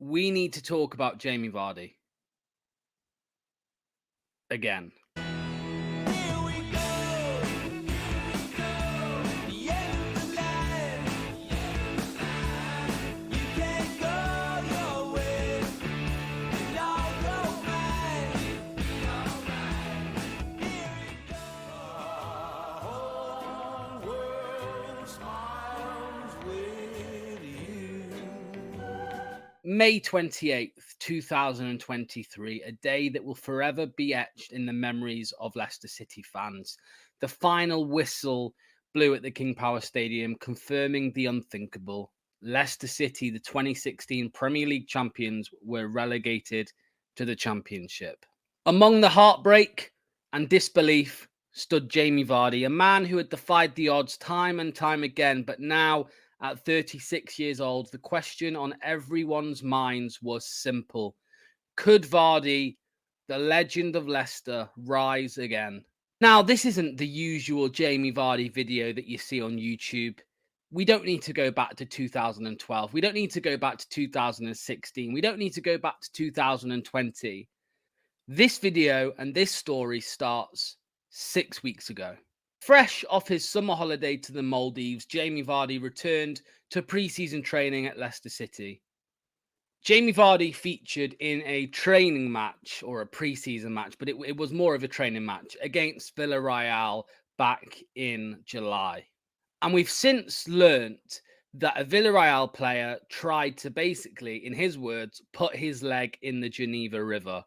We need to talk about Jamie Vardy again. Here we go, the end of the line. You can't go your way, and I'll go mine. Here we go. The whole world smiles with you. May 28th, 2023, a day that will forever be etched in the memories of Leicester City fans. The final whistle blew at the King Power Stadium, confirming the unthinkable. Leicester City, the 2016 Premier League champions, were relegated to the Championship. Among the heartbreak and disbelief stood Jamie Vardy, a man who had defied the odds time and time again, but now at 36 years old, the question on everyone's minds was simple. Could Vardy, the legend of Leicester, rise again? Now, this isn't the usual Jamie Vardy video that you see on YouTube. We don't need to go back to 2012. We don't need to go back to 2016. We don't need to go back to 2020. This video and this story starts 6 weeks ago. Fresh off his summer holiday to the Maldives, Jamie Vardy returned to pre-season training at Leicester City. Jamie Vardy featured in a training match, or a pre-season match, but it was more of a training match against Villarreal back in July. And we've since learnt that a Villarreal player tried to basically, in his words, put his leg in the Geneva River.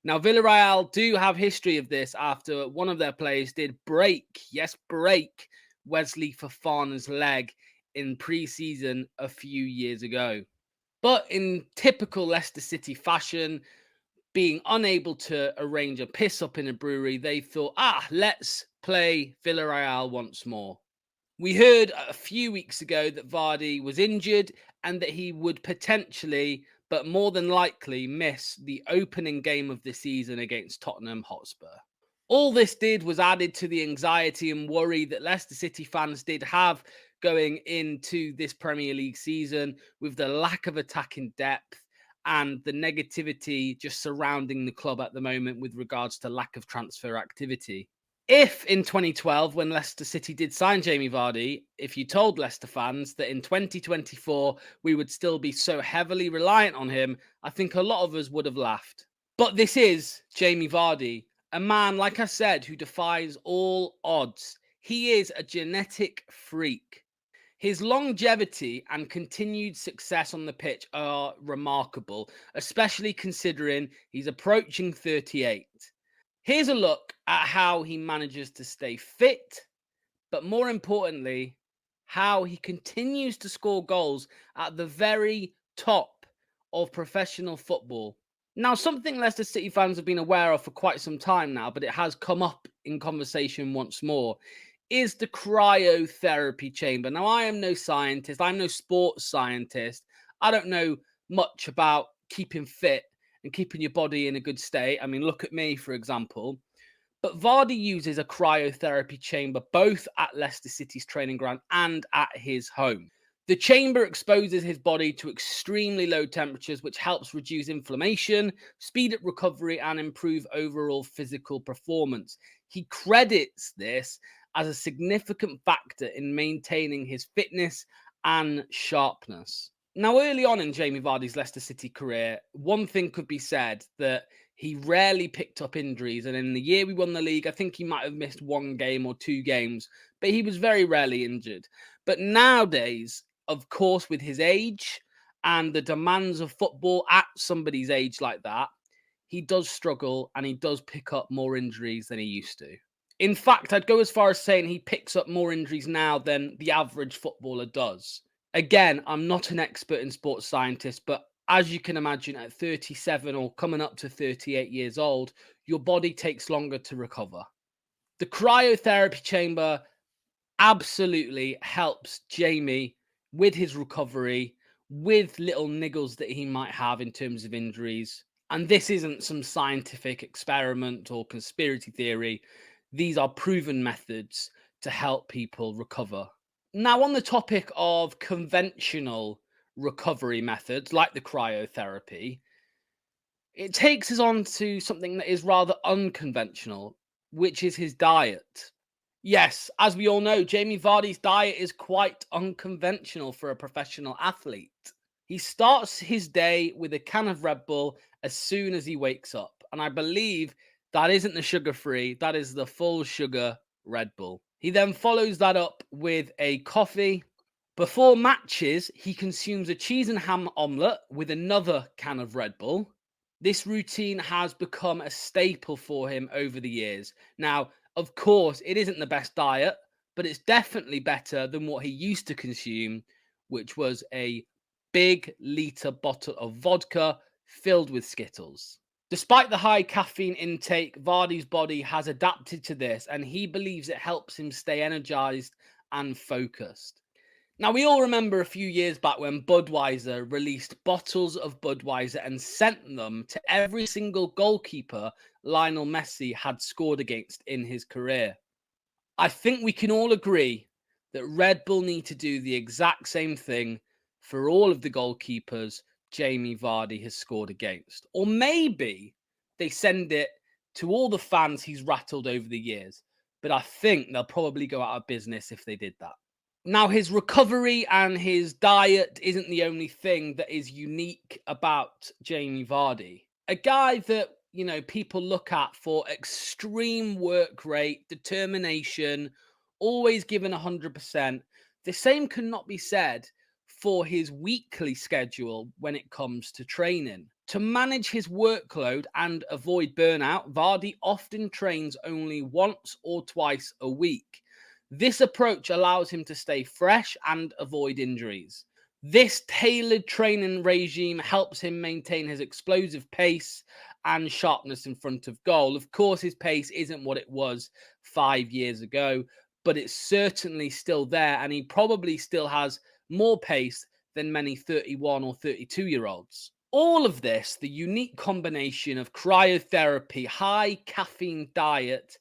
Now, Villarreal do have history of this after one of their players did break Wesley Fofana's leg in pre-season a few years ago. But in typical Leicester City fashion, being unable to arrange a piss-up in a brewery, they thought, let's play Villarreal once more. We heard a few weeks ago that Vardy was injured and that he would potentially, but more than likely, miss the opening game of the season against Tottenham Hotspur. All this did was added to the anxiety and worry that Leicester City fans did have going into this Premier League season, with the lack of attacking depth and the negativity just surrounding the club at the moment with regards to lack of transfer activity. If in 2012, when Leicester City did sign Jamie Vardy, if you told Leicester fans that in 2024 we would still be so heavily reliant on him, I think a lot of us would have laughed. But this is Jamie Vardy, a man, like I said, who defies all odds. He is a genetic freak. His longevity and continued success on the pitch are remarkable, especially considering he's approaching 38. Here's a look at how he manages to stay fit, but more importantly, how he continues to score goals at the very top of professional football. Now, something Leicester City fans have been aware of for quite some time now, but it has come up in conversation once more, is the cryotherapy chamber. Now, I am no scientist. I'm no sports scientist. I don't know much about keeping fit and keeping your body in a good state. I mean, look at me, for example. But Vardy uses a cryotherapy chamber both at Leicester City's training ground and at his home. The chamber exposes his body to extremely low temperatures, which helps reduce inflammation, speed up recovery, and improve overall physical performance. He credits this as a significant factor in maintaining his fitness and sharpness. Now, early on in Jamie Vardy's Leicester City career, one thing could be said, that he rarely picked up injuries. And in the year we won the league, I think he might have missed one game or two games, but he was very rarely injured. But nowadays, of course, with his age and the demands of football at somebody's age like that, he does struggle and he does pick up more injuries than he used to. In fact, I'd go as far as saying he picks up more injuries now than the average footballer does. Again, I'm not an expert in sports scientist, but as you can imagine, at 37 or coming up to 38 years old, your body takes longer to recover. The cryotherapy chamber absolutely helps Jamie with his recovery, with little niggles that he might have in terms of injuries. And this isn't some scientific experiment or conspiracy theory. These are proven methods to help people recover. Now, on the topic of conventional recovery methods like the cryotherapy, it takes us on to something that is rather unconventional, which is his diet. Yes, as we all know, Jamie Vardy's diet is quite unconventional for a professional athlete. He starts his day with a can of Red Bull as soon as he wakes up. And I believe that isn't the sugar free, that is the full sugar Red Bull. He then follows that up with a coffee. Before matches, he consumes a cheese and ham omelette with another can of Red Bull. This routine has become a staple for him over the years. Now, of course, it isn't the best diet, but it's definitely better than what he used to consume, which was a big litre bottle of vodka filled with Skittles. Despite the high caffeine intake, Vardy's body has adapted to this, and he believes it helps him stay energized and focused. Now, we all remember a few years back when Budweiser released bottles of Budweiser and sent them to every single goalkeeper Lionel Messi had scored against in his career. I think we can all agree that Red Bull need to do the exact same thing for all of the goalkeepers Jamie Vardy has scored against. Or maybe they send it to all the fans he's rattled over the years. But I think they'll probably go out of business if they did that. Now, his recovery and his diet isn't the only thing that is unique about Jamie Vardy. A guy that, people look at for extreme work rate, determination, always giving 100%. The same cannot be said for his weekly schedule when it comes to training. To manage his workload and avoid burnout, Vardy often trains only once or twice a week. This approach allows him to stay fresh and avoid injuries. This tailored training regime helps him maintain his explosive pace and sharpness in front of goal. Of course, his pace isn't what it was 5 years ago, but it's certainly still there, and he probably still has more pace than many 31 or 32-year-olds. All of this, the unique combination of cryotherapy, high caffeine diet,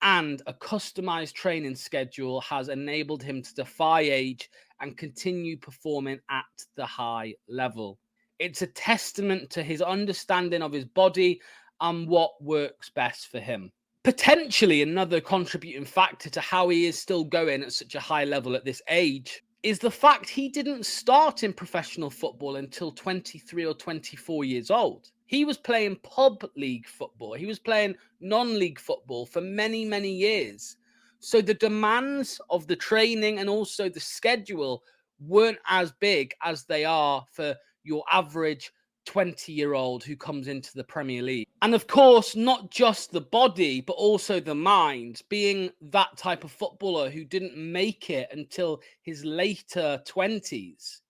and a customized training schedule has enabled him to defy age and continue performing at the high level. It's a testament to his understanding of his body and what works best for him. Potentially another contributing factor to how he is still going at such a high level at this age is the fact he didn't start in professional football until 23 or 24 years old. He was playing pub league football. He was playing non-league football for many, many years. So the demands of the training and also the schedule weren't as big as they are for your average 20-year-old who comes into the Premier League. And of course, not just the body, but also the mind. Being that type of footballer who didn't make it until his later 20s,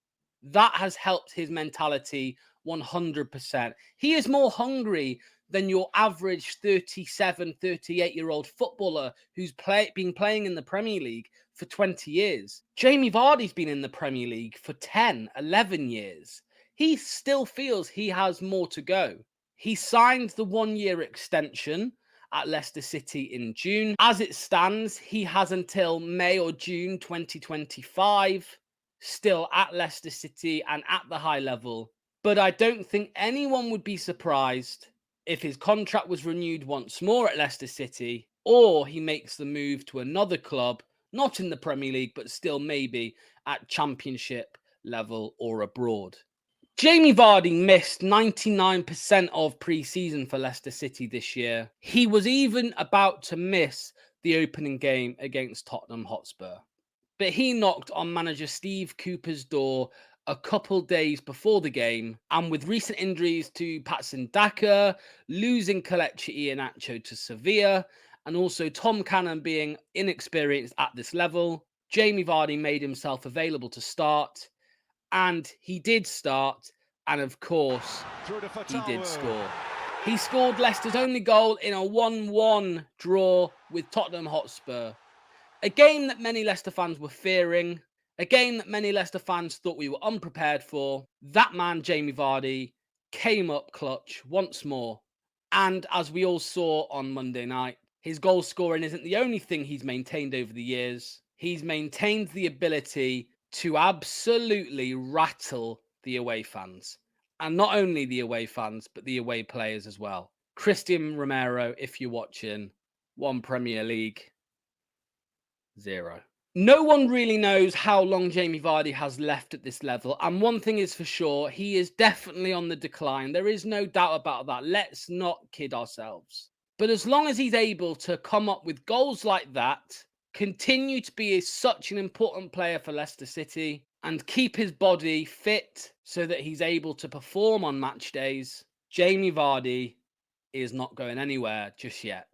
that has helped his mentality 100%. He is more hungry than your average 37, 38-year-old footballer who's been playing in the Premier League for 20 years. Jamie Vardy's been in the Premier League for 10, 11 years. He still feels he has more to go. He signed the 1-year extension at Leicester City in June. As it stands, he has until May or June 2025 still at Leicester City and at the high level. But I don't think anyone would be surprised if his contract was renewed once more at Leicester City, or he makes the move to another club, not in the Premier League, but still maybe at Championship level or abroad. Jamie Vardy missed 99% of pre-season for Leicester City this year. He was even about to miss the opening game against Tottenham Hotspur. But he knocked on manager Steve Cooper's door a couple days before the game, and with recent injuries to Patson Daka, losing Kelechi Iheanacho to Sevilla, and also Tom Cannon being inexperienced at this level, Jamie Vardy made himself available to start, and he did start, and of course, he did score. He scored Leicester's only goal in a 1-1 draw with Tottenham Hotspur. A game that many Leicester fans were fearing, a game that many Leicester fans thought we were unprepared for. That man, Jamie Vardy, came up clutch once more. And as we all saw on Monday night, his goal scoring isn't the only thing he's maintained over the years. He's maintained the ability to absolutely rattle the away fans. And not only the away fans, but the away players as well. Christian Romero, if you're watching, 1 Premier League, 0. No one really knows how long Jamie Vardy has left at this level. And one thing is for sure, he is definitely on the decline. There is no doubt about that. Let's not kid ourselves. But as long as he's able to come up with goals like that, continue to be such an important player for Leicester City, and keep his body fit so that he's able to perform on match days, Jamie Vardy is not going anywhere just yet.